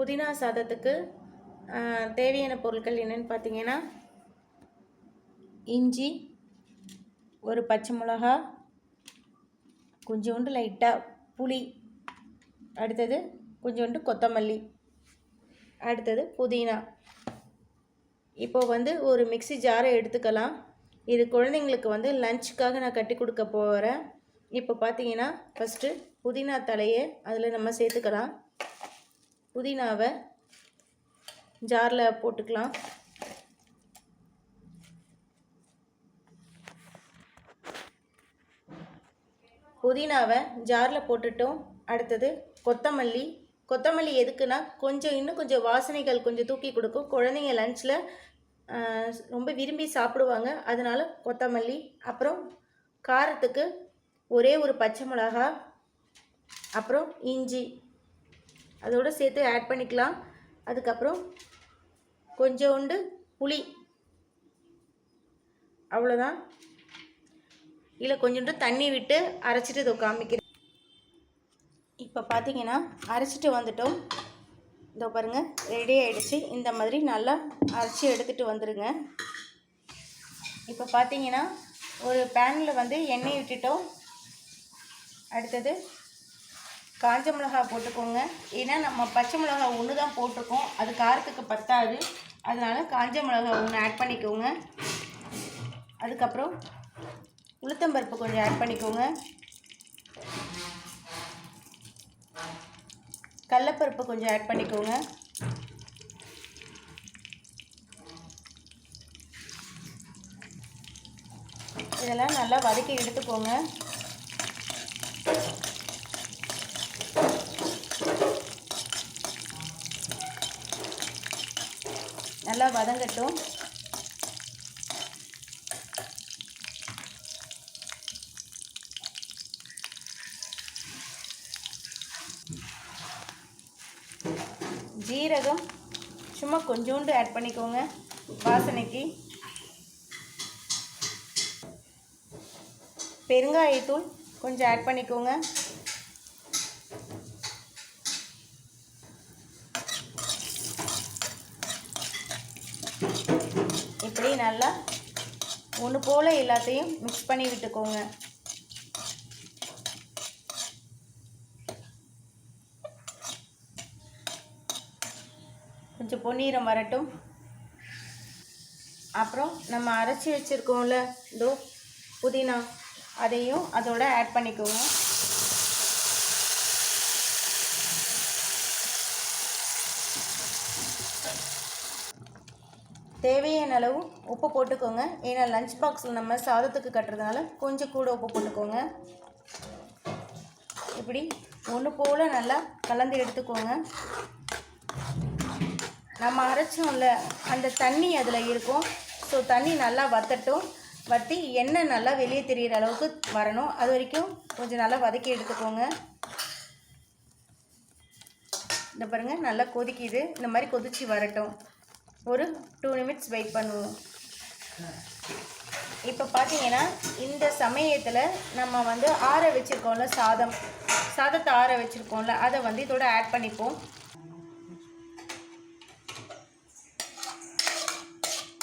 புதினா சாதத்துக்கு தேவையான பொருட்கள் என்னென்னு பார்த்தீங்கன்னா, இஞ்சி, ஒரு பச்சை மிளகா, கொஞ்சோண்டு லைட்டாக புளி, அடுத்தது கொஞ்சோண்டு கொத்தமல்லி, அடுத்தது புதினா. இப்போ ஒரு மிக்ஸி ஜாரை எடுத்துக்கலாம். இது குழந்தைங்களுக்கு லஞ்சுக்காக நான் கட்டி கொடுக்க போகிறேன். இப்போ பார்த்தீங்கன்னா, ஃபஸ்ட்டு புதினா தலையை அதில் நம்ம சேர்த்துக்கலாம். புதினாவை ஜாரில் போட்டுக்கலாம். புதினாவை ஜாரில் போட்டுட்டோம். அடுத்தது கொத்தமல்லி எதுக்குன்னா இன்னும் கொஞ்சம் வாசனைகள் கொஞ்சம் தூக்கி கொடுக்கும். குழந்தைங்க லஞ்சில் ரொம்ப விரும்பி சாப்பிடுவாங்க. அதனால் கொத்தமல்லி. அப்புறம் காரத்துக்கு ஒரே ஒரு பச்சை மிளகா, அப்புறம் இஞ்சி அதோடு சேர்த்து ஆட் பண்ணிக்கலாம். அதுக்கப்புறம் கொஞ்சோண்டு புளி, அவ்வளோதான். இல்லை கொஞ்சோண்டு தண்ணி விட்டு அரைச்சிட்டு இதோ காமிக்கிறேன். இப்போ பார்த்தீங்கன்னா அரைச்சிட்டு வந்துட்டோம். இதோ பாருங்கள், ரெடி ஆகிடுச்சு. இந்த மாதிரி நல்லா அரைச்சி எடுத்துகிட்டு வந்துடுங்க. இப்போ பார்த்தீங்கன்னா ஒரு பேனில் எண்ணெய் விட்டுட்டோம். அடுத்தது காஞ்ச மிளகா போட்டுக்கோங்க. ஏன்னா நம்ம பச்சை மிளகா ஒன்று தான் போட்டிருக்கோம், அது காரத்துக்கு பத்தாது. அதனால் காஞ்ச மிளகா ஒன்று ஆட் பண்ணிக்கோங்க. அதுக்கப்புறம் உளுத்தம்பருப்பு கொஞ்சம் ஆட் பண்ணிக்கோங்க. கடலைப்பருப்பு கொஞ்சம் ஆட் பண்ணிக்கோங்க. இதெல்லாம் நல்லா வதக்கி எடுத்துக்கோங்க. நல்லா வதங்கட்டும். ஜீரகம் சும்மா கொஞ்சோண்டு ஆட் பண்ணிக்கோங்க வாசனைக்கு. பெருங்காயத்தூள் கொஞ்சம் ஆட் பண்ணிக்கோங்க. இப்படி நல்லா ஒன்று போல் எல்லாத்தையும் மிக்ஸ் பண்ணி விட்டுக்கோங்க. கொஞ்சம் பொன்னிறம் வரட்டும். அப்புறம் நம்ம அரைச்சி வச்சுருக்கோம்ல இதோ புதினா, அதையும் அதோட ஆட் பண்ணிக்கோங்க. தேவையான அளவு உப்பு போட்டுக்கோங்க. ஏன்னா லஞ்ச் பாக்ஸில் நம்ம சாதத்துக்கு கட்டுறதுனால கொஞ்சம் கூட உப்பு போட்டுக்கோங்க. இப்படி ஒன்று போல் நல்லா கலந்து எடுத்துக்கோங்க. நம்ம அரைச்சோம்ல அந்த தண்ணி அதில் இருக்கும். ஸோ தண்ணி நல்லா வற்றட்டும். வற்றி எண்ணெய் நல்லா வெளியே தெரிகிற அளவுக்கு வரணும். அது வரைக்கும் கொஞ்சம் நல்லா வதக்கி எடுத்துக்கோங்க. இந்த பாருங்கள், நல்லா கொதிக்குது. இந்த மாதிரி கொதித்து வரட்டும். ஒரு 2 நிமிட்ஸ் வெயிட் பண்ணுவோம். இப்போ பார்த்தீங்கன்னா இந்த சமயத்தில் நம்ம ஆற வச்சுருக்கோம்ல சாதத்தை ஆற வச்சுருக்கோம்ல, அதை இதோட ஆட் பண்ணிப்போம்.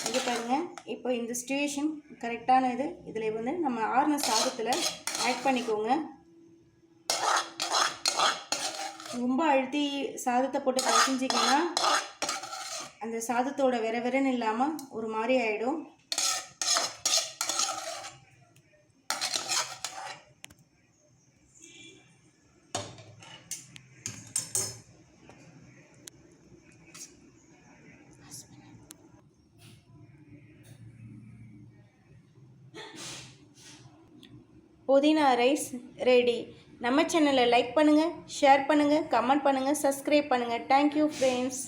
இது பாருங்கள், இப்போ இந்த சிச்சுவேஷன் கரெக்டான இது. இதில் நம்ம ஆறின சாதத்தில் ஆட் பண்ணிக்கோங்க. ரொம்ப அழுத்தி சாதத்தை போட்டு கலக்கிஞ்சிங்கன்னா அந்த சாதத்தோட வெறன்னு இல்லாமல் ஒரு மாதிரி ஆகிடும். புதினா ரைஸ் ரெடி. நம்ம சேனலை லைக் பண்ணுங்கள், ஷேர் பண்ணுங்கள், கமெண்ட் பண்ணுங்கள், சப்ஸ்கிரைப் பண்ணுங்கள். Thank you friends.